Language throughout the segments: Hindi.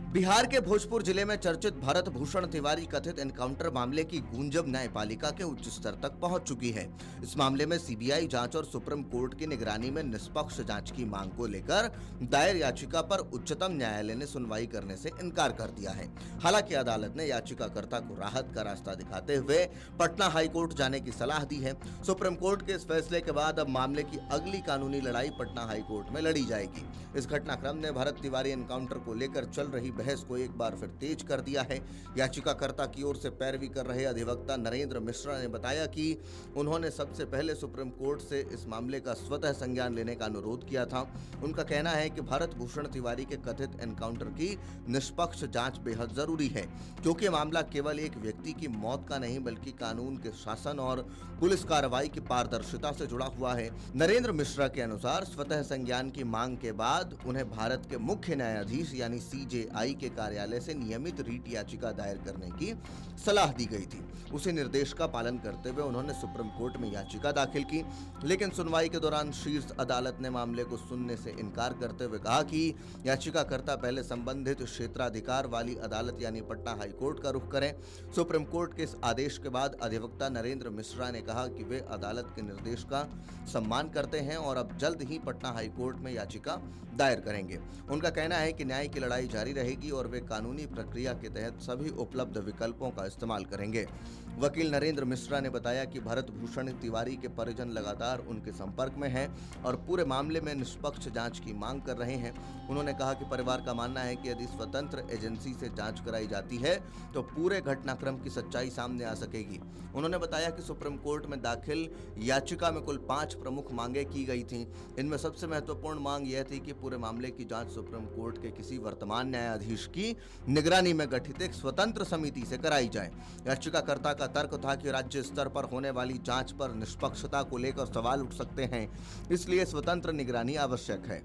बिहार के भोजपुर जिले में चर्चित भरत भूषण तिवारी कथित एनकाउंटर मामले की गूंज अब न्यायपालिका के उच्च स्तर तक पहुंच चुकी है। इस मामले में सीबीआई जांच और सुप्रीम कोर्ट की निगरानी में निष्पक्ष जांच की मांग को लेकर दायर याचिका पर उच्चतम न्यायालय ने सुनवाई करने से इनकार कर दिया है। हालांकि अदालत ने याचिकाकर्ता को राहत का रास्ता दिखाते हुए पटना हाईकोर्ट जाने की सलाह दी है। सुप्रीम कोर्ट के इस फैसले के बाद अब मामले की अगली कानूनी लड़ाई पटना हाईकोर्ट में लड़ी जाएगी। इस घटनाक्रम ने भरत तिवारी एनकाउंटर को लेकर चल रही बहस को एक बार फिर तेज कर दिया है। याचिकाकर्ता की ओर से पैरवी कर रहे अधिवक्ता नरेंद्र मिश्रा ने बताया कि उन्होंने सबसे पहले सुप्रीम कोर्ट से इस मामले का स्वतः संज्ञान लेने का अनुरोध किया था। उनका कहना है कि भरत भूषण तिवारी के कथित एनकाउंटर की निष्पक्ष जांच बेहद जरूरी है, क्योंकि मामला केवल एक व्यक्ति की मौत का नहीं बल्कि कानून के शासन और पुलिस कार्रवाई की पारदर्शिता से जुड़ा हुआ है। नरेंद्र मिश्रा के अनुसार स्वतः संज्ञान की मांग के बाद उन्हें भारत के मुख्य न्यायाधीश यानी सीजेआई के कार्यालय से नियमित रीट याचिका दायर करने की सलाह दी गई थी। उसी निर्देश का पालन करते हुए उन्होंने सुप्रीम कोर्ट में याचिका दाखिल की, लेकिन सुनवाई के दौरान शीर्ष अदालत ने मामले को सुनने से इनकार करते हुए कहा कि याचिकाकर्ता पहले संबंधित क्षेत्राधिकार वाली अदालत यानी पटना हाईकोर्ट का रुख करें। सुप्रीम कोर्ट के इस आदेश के बाद अधिवक्ता नरेंद्र मिश्रा ने कहा कि वे अदालत के निर्देश का सम्मान करते हैं और अब जल्द ही पटना हाईकोर्ट में याचिका दायर करेंगे। उनका कहना है कि न्याय की लड़ाई जारी रहेगी और वे कानूनी प्रक्रिया के तहत सभी उपलब्ध विकल्पों का इस्तेमाल करेंगे। वकील नरेंद्र मिश्रा ने बताया कि भरत भूषण तिवारी के परिजन लगातार उनके संपर्क में हैं और पूरे मामले में निष्पक्ष जांच की मांग कर रहे हैं। उन्होंने कहा कि परिवार का मानना है कि यदि स्वतंत्र एजेंसी से जांच कराई जाती है तो पूरे घटनाक्रम की सच्चाई सामने आ सकेगी। उन्होंने बताया कि सुप्रीम कोर्ट में दाखिल याचिका में कुल 5 प्रमुख मांगे की गई थीं। इनमें सबसे महत्वपूर्ण मांग यह थी कि पूरे मामले की जांच सुप्रीम कोर्ट के किसी वर्तमान न्यायाधीश की निगरानी में गठित एक स्वतंत्र समिति से कराई जाए। याचिकाकर्ता का तर्क था कि राज्य स्तर पर होने वाली जांच पर निष्पक्षता को लेकर सवाल उठ सकते हैं, इसलिए स्वतंत्र निगरानी आवश्यक है।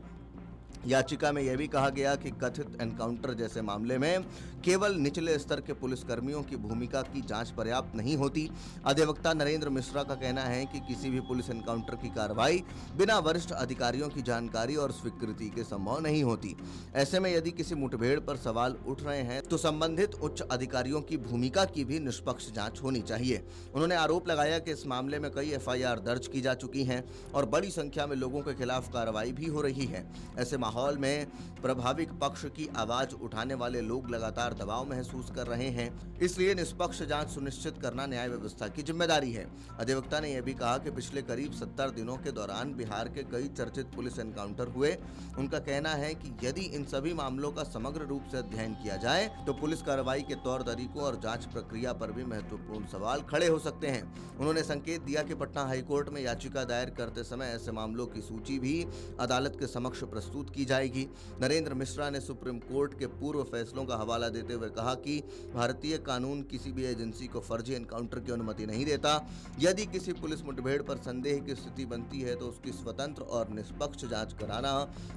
याचिका में यह भी कहा गया कि कथित एनकाउंटर जैसे मामले में केवल निचले स्तर के पुलिसकर्मियों की भूमिका की जांच पर्याप्त नहीं होती। अधिवक्ता नरेंद्र मिश्रा का कहना है कि किसी भी पुलिस एनकाउंटर की कार्रवाई बिना वरिष्ठ अधिकारियों की जानकारी और स्वीकृति के संभव नहीं होती। ऐसे में यदि किसी मुठभेड़ पर सवाल उठ रहे हैं तो संबंधित उच्च अधिकारियों की भूमिका की भी निष्पक्ष जांच होनी चाहिए। उन्होंने आरोप लगाया कि इस मामले में कई एफआईआर दर्ज की जा चुकी हैं और बड़ी संख्या में लोगों के खिलाफ कार्रवाई भी हो रही है। ऐसे माहौल में प्रभावित पक्ष की आवाज उठाने वाले लोग लगातार दबाव महसूस कर रहे हैं, इसलिए निष्पक्ष जांच सुनिश्चित करना न्याय व्यवस्था की जिम्मेदारी है। अधिवक्ता ने यह भी कहा कि पिछले करीब 70 दिनों के दौरान बिहार के कई चर्चित पुलिस एनकाउंटर हुए। उनका कहना है कि यदि इन सभी मामलों का समग्र रूप से अध्ययन किया जाए तो पुलिस कार्रवाई के तौर तरीकों और जांच प्रक्रिया पर भी महत्वपूर्ण सवाल खड़े हो सकते हैं। उन्होंने संकेत दिया कि पटना हाईकोर्ट में याचिका दायर करते समय ऐसे मामलों की सूची भी अदालत के समक्ष प्रस्तुत की जाएगी। नरेंद्र मिश्रा ने सुप्रीम कोर्ट के पूर्व फैसलों का हवाला देते हुए कहा कि भारतीय कानून किसी भी एजेंसी को फर्जी एनकाउंटर की अनुमति नहीं देता। यदि किसी पुलिस मुठभेड़ पर संदेह की स्थिति बनती है तो उसकी स्वतंत्र और निष्पक्ष जांच कराना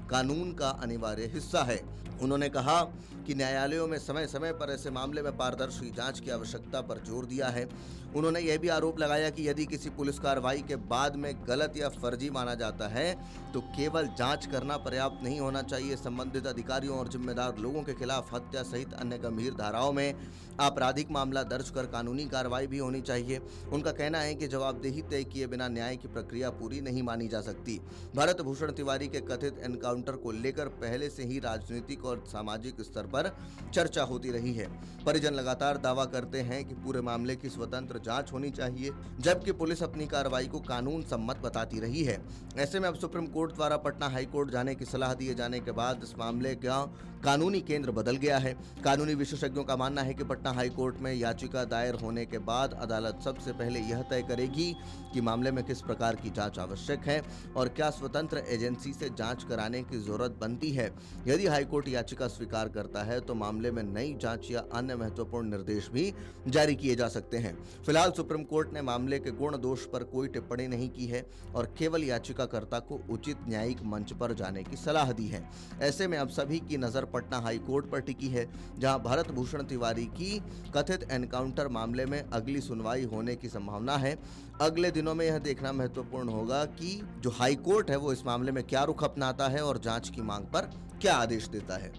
कानून का अनिवार्य हिस्सा है। उन्होंने कहा कि न्यायालयों में समय समय पर ऐसे मामले में पारदर्शी जांच की आवश्यकता पर जोर दिया है। उन्होंने यह भी आरोप लगाया कि यदि किसी पुलिस कार्रवाई के बाद में गलत या फर्जी माना जाता है तो केवल जांच करना पर्याप्त नहीं होना चाहिए। संबंधित अधिकारियों और जिम्मेदार लोगों के खिलाफ हत्या सहित अन्य गंभीर धाराओं में आपराधिक मामला दर्ज कर कानूनी कार्रवाई भी होनी चाहिए। उनका कहना है कि जवाबदेही तय किए बिना न्याय की प्रक्रिया पूरी नहीं मानी जा सकती। भरत भूषण तिवारी के कथित एनकाउंटर को लेकर पहले से ही राजनीतिक और सामाजिक स्तर पर चर्चा होती रही है। परिजन लगातार दावा करते हैं कि पूरे मामले की स्वतंत्र जांच होनी चाहिए, जबकि पुलिस अपनी कार्रवाई को कानून सम्मत बताती रही है। ऐसे में अब सुप्रीम कोर्ट द्वारा पटना हाईकोर्ट जाने की सलाह दिए जाने के बाद इस मामले का कानूनी केंद्र बदल गया है। कानूनी विशेषज्ञों का मानना है कि पटना हाईकोर्ट में याचिका दायर होने के बाद अदालत सबसे पहले यह तय करेगी कि मामले में किस प्रकार की जांच आवश्यक है और क्या स्वतंत्र एजेंसी से जांच कराने की जरूरत बनती है। यदि हाईकोर्ट याचिका स्वीकार करता है तो मामले में नई जांच या अन्य महत्वपूर्ण निर्देश भी जारी किए जा सकते हैं। फिलहाल सुप्रीम कोर्ट ने मामले के गुण दोष पर कोई टिप्पणी नहीं की है और केवल याचिकाकर्ता को उचित न्यायिक मंच पर जाने की सलाह दी है। ऐसे में अब सभी की नजर पटना हाईकोर्ट पर टिकी है, जहां भरत भूषण तिवारी की कथित एनकाउंटर मामले में अगली सुनवाई होने की संभावना है। अगले दिनों में यह देखना महत्वपूर्ण होगा कि जो हाईकोर्ट है वो इस मामले में क्या रुख अपनाता है और जांच की मांग पर क्या आदेश देता है।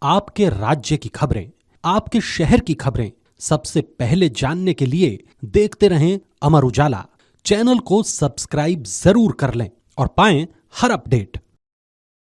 आपके राज्य की खबरें, आपके शहर की खबरें सबसे पहले जानने के लिए देखते रहें अमर उजाला। चैनल को सब्सक्राइब जरूर कर लें और पाएं हर अपडेट।